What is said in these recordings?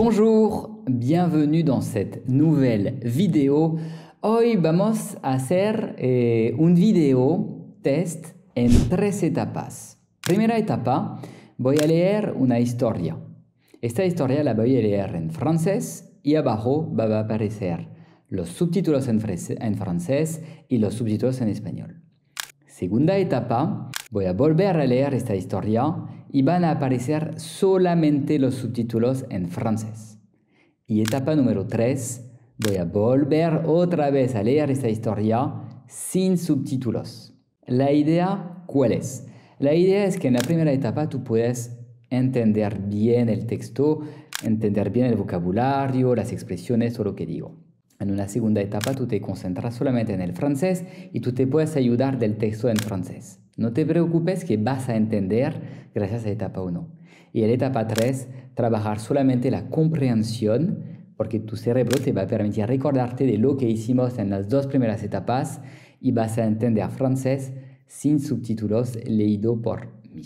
Bonjour, bienvenue dans cette nouvelle vidéo. Hoy vamos a hacer un video test en 3 etapas. Primera etapa, voy a leer una historia. Esta historia la voy a leer en francés y abajo va a aparecer los subtítulos en francés y los subtítulos en español. Segunda etapa, voy a volver a leer esta historia y van a aparecer solamente los subtítulos en francés. Y etapa número 3, voy a volver otra vez a leer esta historia sin subtítulos. La idea, ¿cuál es? La idea es que en la primera etapa tú puedes entender bien el texto, entender bien el vocabulario, las expresiones o lo que digo. En una segunda etapa tú te concentras solamente en el francés y tú te puedes ayudar del texto en francés. No te preocupes que vas a entender gracias a etapa 1. Y en etapa 3, trabajar solamente la comprensión, porque tu cerebro te va a permitir recordarte de lo que hicimos en las 2 primeras etapas y vas a entender francés sin subtítulos leído por mí.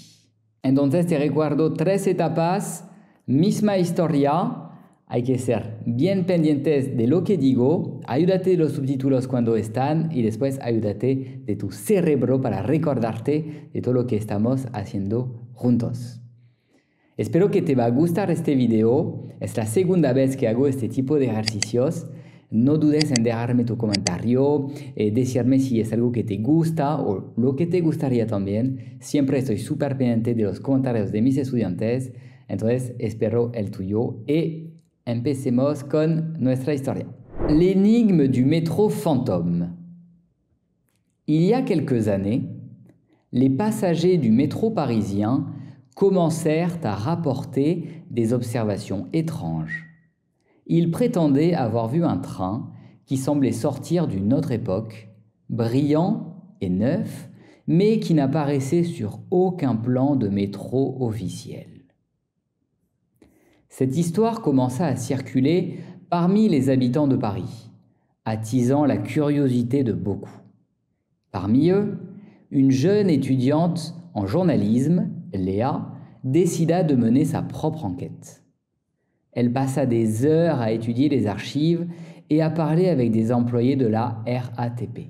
Entonces te recuerdo 3 etapas, misma historia. Hay que ser bien pendientes de lo que digo, ayúdate de los subtítulos cuando están y después ayúdate de tu cerebro para recordarte de todo lo que estamos haciendo juntos. Espero que te va a gustar este video. Es la segunda vez que hago este tipo de ejercicios. No dudes en dejarme tu comentario, decirme si es algo que te gusta o lo que te gustaría también. Siempre estoy súper pendiente de los comentarios de mis estudiantes. Entonces espero el tuyo y empecemos con nuestra historia. L'énigme du métro fantôme. Il y a quelques années, les passagers du métro parisien commencèrent à rapporter des observations étranges. Ils prétendaient avoir vu un train qui semblait sortir d'une autre époque, brillant et neuf, mais qui n'apparaissait sur aucun plan de métro officiel. Cette histoire commença à circuler parmi les habitants de Paris, attisant la curiosité de beaucoup. Parmi eux, une jeune étudiante en journalisme, Léa, décida de mener sa propre enquête. Elle passa des heures à étudier les archives et à parler avec des employés de la RATP.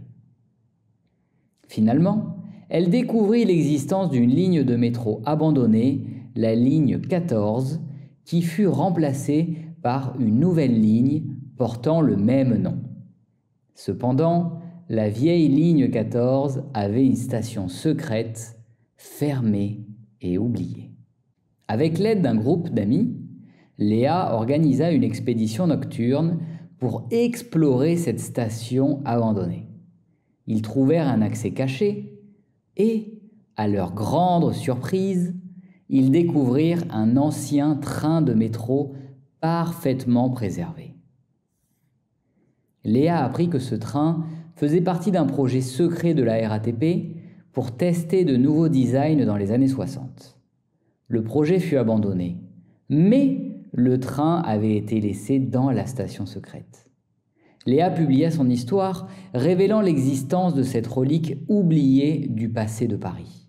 Finalement, elle découvrit l'existence d'une ligne de métro abandonnée, la ligne 14, qui fut remplacée par une nouvelle ligne portant le même nom. Cependant, la vieille ligne 14 avait une station secrète, fermée et oubliée. Avec l'aide d'un groupe d'amis, Léa organisa une expédition nocturne pour explorer cette station abandonnée. Ils trouvèrent un accès caché et, à leur grande surprise, ils découvrirent un ancien train de métro parfaitement préservé. Léa apprit que ce train faisait partie d'un projet secret de la RATP pour tester de nouveaux designs dans les années 60. Le projet fut abandonné, mais le train avait été laissé dans la station secrète. Léa publia son histoire, révélant l'existence de cette relique oubliée du passé de Paris.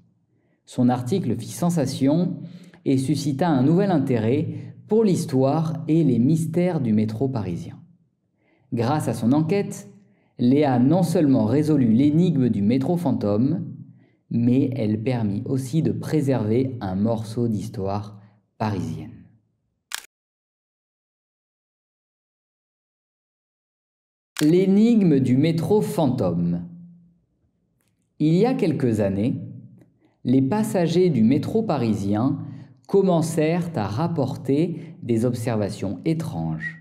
Son article fit sensation et suscita un nouvel intérêt pour l'histoire et les mystères du métro parisien. Grâce à son enquête, Léa non seulement résolut l'énigme du métro fantôme, mais elle permit aussi de préserver un morceau d'histoire parisienne. L'énigme du métro fantôme. Il y a quelques années, les passagers du métro parisien commencèrent à rapporter des observations étranges.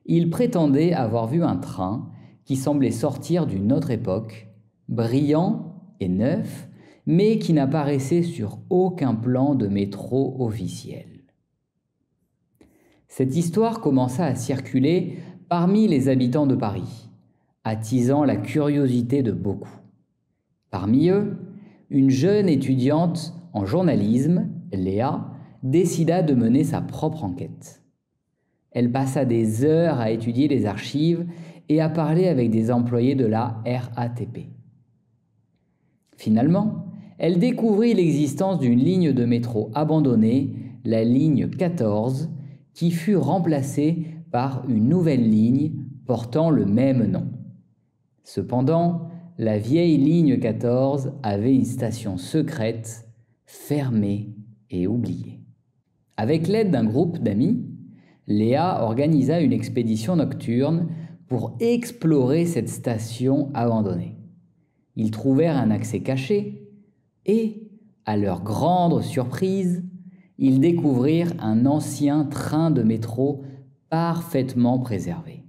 Ils prétendaient avoir vu un train qui semblait sortir d'une autre époque, brillant et neuf, mais qui n'apparaissait sur aucun plan de métro officiel. Cette histoire commença à circuler parmi les habitants de Paris, attisant la curiosité de beaucoup. Parmi eux, une jeune étudiante en journalisme, Léa, décida de mener sa propre enquête. Elle passa des heures à étudier les archives et à parler avec des employés de la RATP. Finalement, elle découvrit l'existence d'une ligne de métro abandonnée, la ligne 14, qui fut remplacée par une nouvelle ligne portant le même nom. Cependant, la vieille ligne 14 avait une station secrète, fermée et oubliée. Avec l'aide d'un groupe d'amis, Léa organisa une expédition nocturne pour explorer cette station abandonnée. Ils trouvèrent un accès caché et, à leur grande surprise, ils découvrirent un ancien train de métro parfaitement préservé.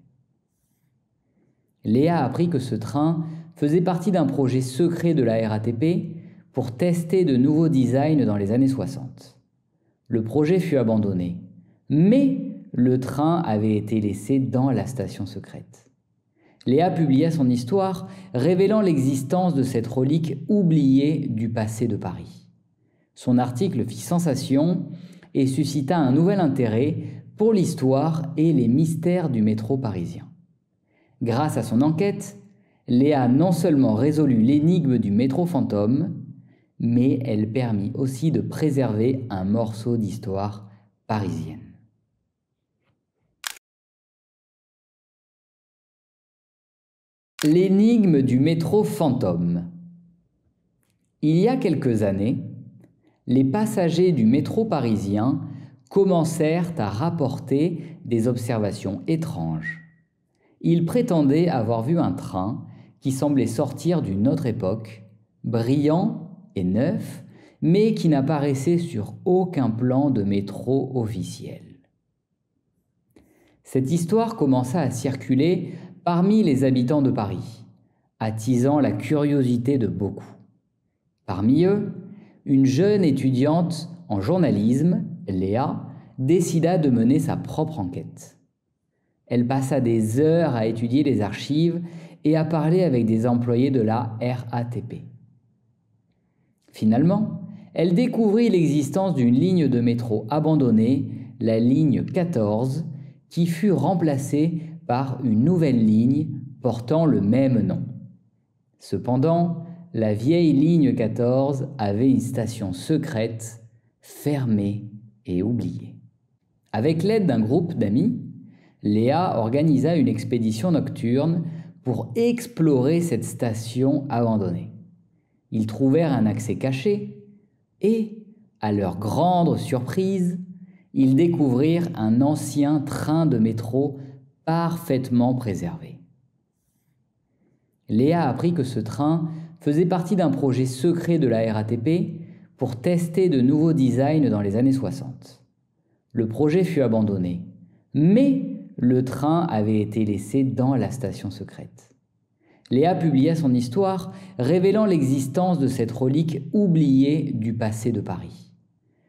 Léa apprit que ce train faisait partie d'un projet secret de la RATP pour tester de nouveaux designs dans les années 60. Le projet fut abandonné, mais le train avait été laissé dans la station secrète. Léa publia son histoire, révélant l'existence de cette relique oubliée du passé de Paris. Son article fit sensation et suscita un nouvel intérêt pour l'histoire et les mystères du métro parisien. Grâce à son enquête, Léa non seulement résolut l'énigme du métro fantôme, mais elle permit aussi de préserver un morceau d'histoire parisienne. L'énigme du métro fantôme. Il y a quelques années, les passagers du métro parisien commencèrent à rapporter des observations étranges. Ils prétendaient avoir vu un train qui semblait sortir d'une autre époque, brillant et neuf, mais qui n'apparaissait sur aucun plan de métro officiel. Cette histoire commença à circuler parmi les habitants de Paris, attisant la curiosité de beaucoup. Parmi eux, une jeune étudiante en journalisme, Léa, décida de mener sa propre enquête. Elle passa des heures à étudier les archives et à parler avec des employés de la RATP. Finalement, elle découvrit l'existence d'une ligne de métro abandonnée, la ligne 14, qui fut remplacée par une nouvelle ligne portant le même nom. Cependant, la vieille ligne 14 avait une station secrète, fermée et oubliée. Avec l'aide d'un groupe d'amis, Léa organisa une expédition nocturne pour explorer cette station abandonnée. Ils trouvèrent un accès caché et, à leur grande surprise, ils découvrirent un ancien train de métro parfaitement préservé. Léa apprit que ce train faisait partie d'un projet secret de la RATP pour tester de nouveaux designs dans les années 60. Le projet fut abandonné, mais le train avait été laissé dans la station secrète. Léa publia son histoire, révélant l'existence de cette relique oubliée du passé de Paris.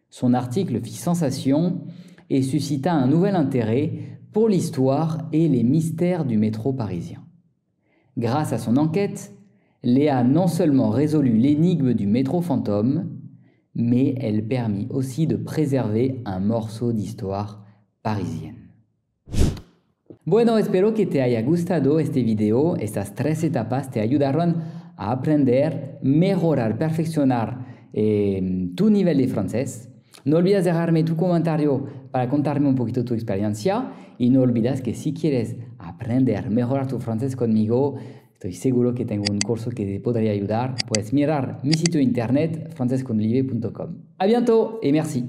Son article fit sensation et suscita un nouvel intérêt pour l'histoire et les mystères du métro parisien. Grâce à son enquête, Léa non seulement résolut l'énigme du métro fantôme, mais elle permit aussi de préserver un morceau d'histoire parisienne. Bueno, espero que te haya gustado este video. Estas 3 etapas te ayudaron a aprender, mejorar, perfeccionar tu nivel de francés. No olvides dejarme tu comentario para contarme un poquito tu experiencia y no olvides que si quieres aprender, mejorar tu francés conmigo, estoy seguro que tengo un curso que te podría ayudar. Puedes mirar mi sitio internet francesconolivier.com. A bientôt et merci.